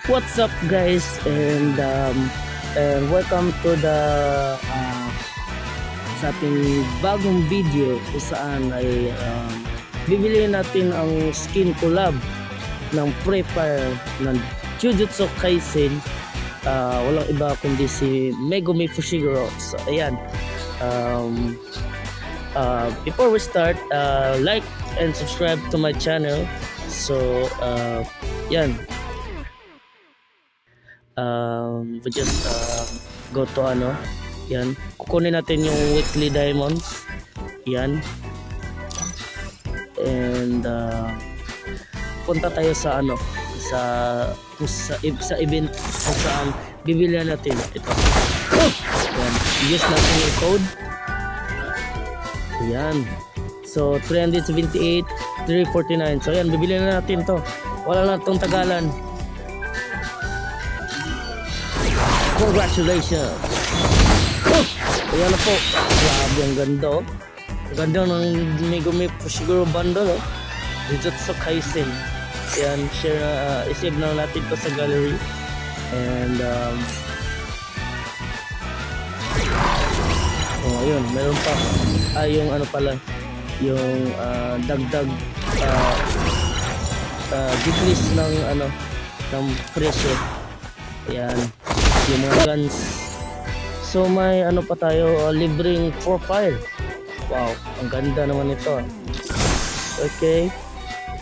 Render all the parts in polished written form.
What's up guys and welcome to the sa ating bagong video kung saan ay bibili natin ang skin collab ng Free Fire ng Jujutsu Kaisen. Walang iba kundi si Megumi Fushiguro. So ayan, before we start, like and subscribe to my channel. So yan, we just go to yan, kukunin natin yung weekly diamonds yan, and punta tayo sa sa event kung saan bibili natin ito. Yan, use natin yung code yan. So 378 349. So yan, bibili na natin to, wala na itong tagalan. Congratulations! Ayan na po. Grabe, ang ganda oh. Ang ganda ng Megumi Fushiguro bundle oh. Jujutsu Kaisen. Ayan, share na, isave na natin to sa gallery. And ayun, meron pa. Yung pala, yung dagdag decrease ng ng presyo. Ayan, yung mga guns. So may pa tayo, libreng profile. Wow, ang ganda naman ito. Okay,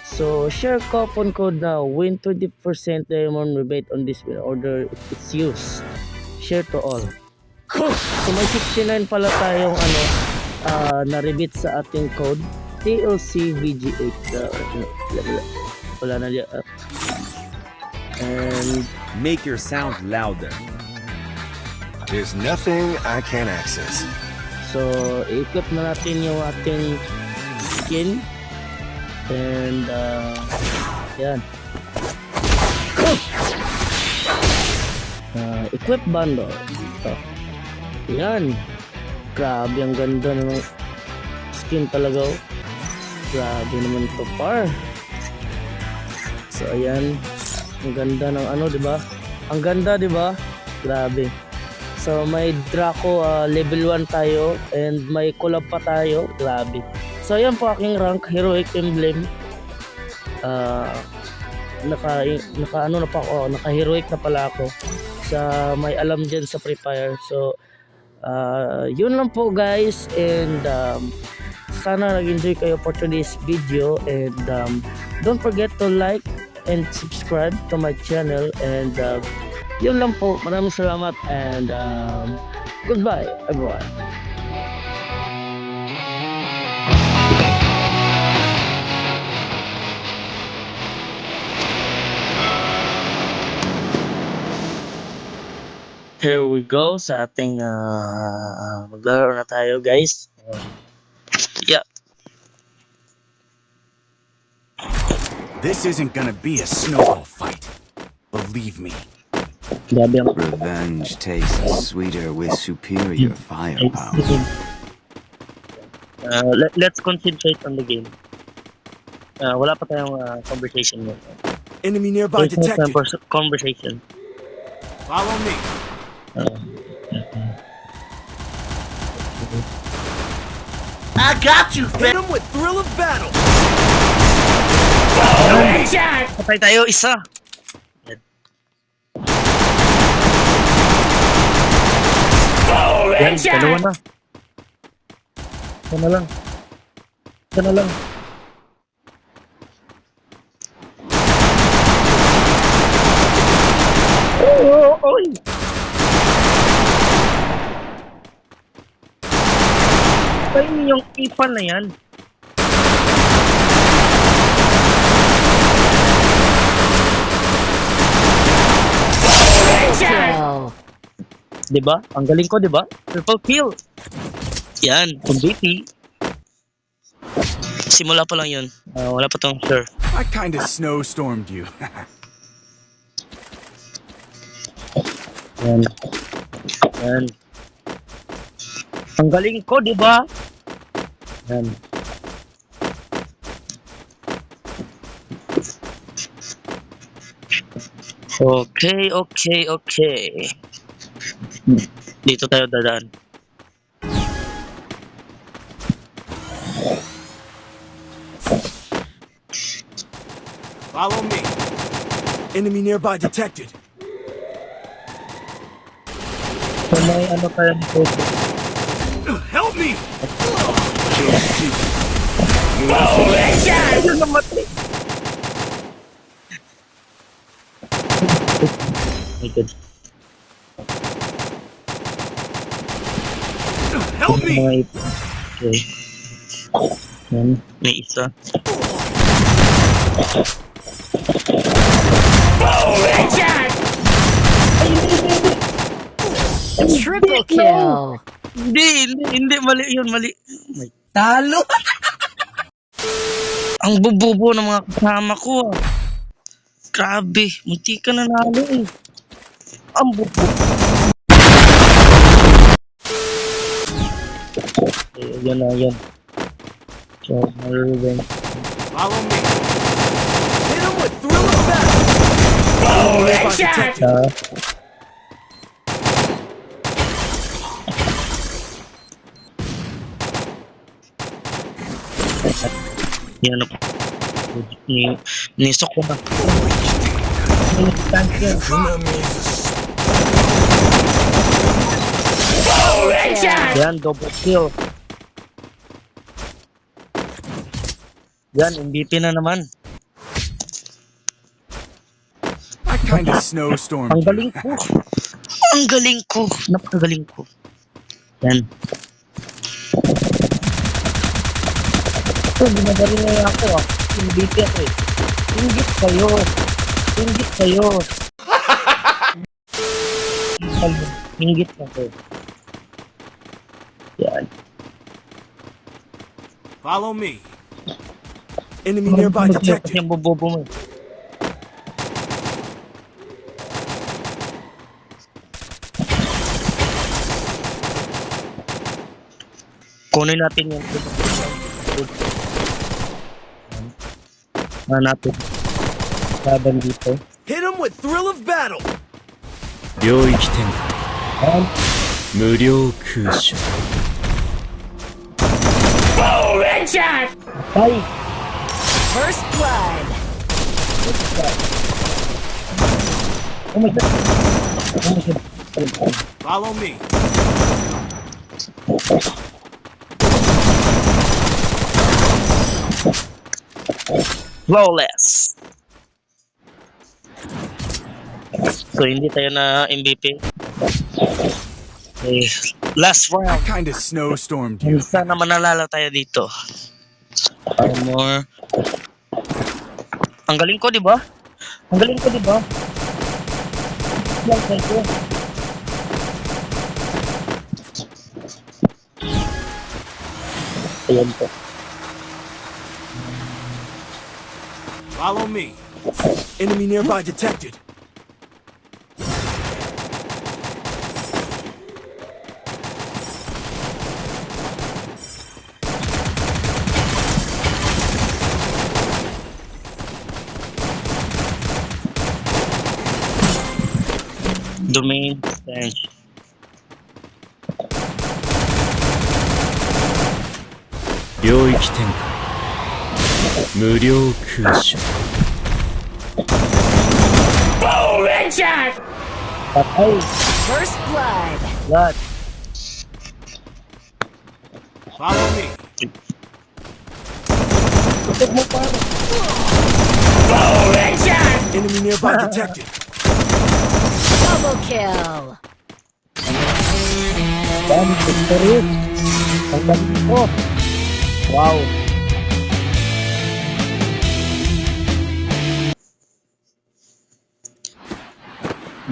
so share coupon code now, win 20% diamond rebate on this when order it's used. Share to all. So may 69 pala tayong na rebate sa ating code TLC VG8. Wala na diyan. And make your sound louder. There's nothing I can't access. so i-equip na natin yung ating skin. And yan, equip bundle ito. Yan, grabe, ang ganda ng skin talaga oh. Grabe naman ito par. So ayan, ang ganda ng diba? Ang ganda, diba? Grabe. So may Draco level 1 tayo and may collab pa tayo. Grabe. So ayan po aking rank, heroic emblem. Naka heroic na pala ako sa may alam dyan sa Free Fire. So yun lang po guys, and sana nag-enjoy kayo for today's video, and don't forget to like and subscribe to my channel, and yun lang po. Maraming salamat, and goodbye everyone. Here we go sa ating maglaro na tayo guys. Yeah. This isn't gonna be a snowball fight. Believe me. Grabe ang Revenge tastes sweeter with superior firepower. let's concentrate on the game. Wala pa tayong conversation mo. Enemy nearby There's no time detected. for conversation. Follow me. I got you, Hit him with thrill of battle. patay tayo isa. Yan, dalawa na. Isa na lang. Isa na lang. Oy! Pain yung ipan na yan. Diba? Ang galing ko, diba? Triple kill. Yan, MVP. Simula pa lang yun. Wala pa tong sure. I kinda snowstormed you. Yan. Yan. Ang galing ko, diba? Yan. Okay. Dito tayo dadaan. Follow me. Enemy nearby detected. So may ano tayo dito. Help me! Ayun namatay. My God. Help me! Mga ito. Okay. Yan. May isa. Triple kill. Hindi, mali yun, mali. Talo! Ang bububo ng mga kasama ko. Grabe, munti ka na nalo eh. Ang bubo. Yan na, yan. So, revenge. Follow me. Hit him with thrill of battle. Nearby detected. Yan na po. Nisok ko na. Yan, double kill. Yan, MVP na naman. I kinda snowstormed Ang you. galing ko. Ang galing ko. Napakagaling ko. Yan. Ito, binagaling na ako ah. MVP ako eh. Ingit kayo. Ingit kayo. Yan. Follow me. Enemy nearby detected. Yung bobobo mo. Kunin natin yung natin. Laban dito. Hit him with thrill of battle. 領域展開 Yan. 無料空襲 Ay! First blood. Oh my God! Oh my God! Follow me. Flawless! So, hindi tayo na MVP. Okay. Last I round. kinda snowstormed you. Sana manalala tayo dito. Armor. Ang galing ko, di ba? Yan, thank you. Ayan po. Follow me. Enemy nearby detected. Domain extension.領域展開無料空襲 Patay! First blood. Blood! Follow me. Tutok mo pa! Enemy nearby detected. Double kill. Yan, victory! Ang galing ko! Wow!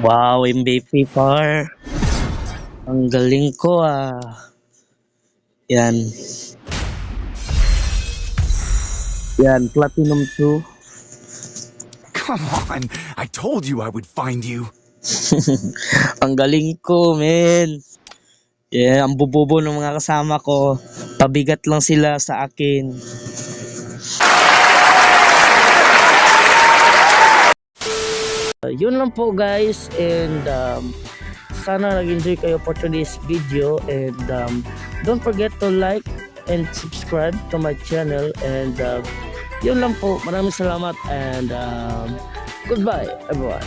Wow, MVP par! Ang galing ko ah! Yan. Yan, Platinum 2. Come on. I told you I would find you. Ang galing ko, men. Yeah, ang bubobo ng mga kasama ko. Pabigat lang sila sa akin. Yun lang po guys, and sana nag-enjoy kayo for today's video, and don't forget to like and subscribe to my channel, and yun lang po, maraming salamat, and goodbye everyone.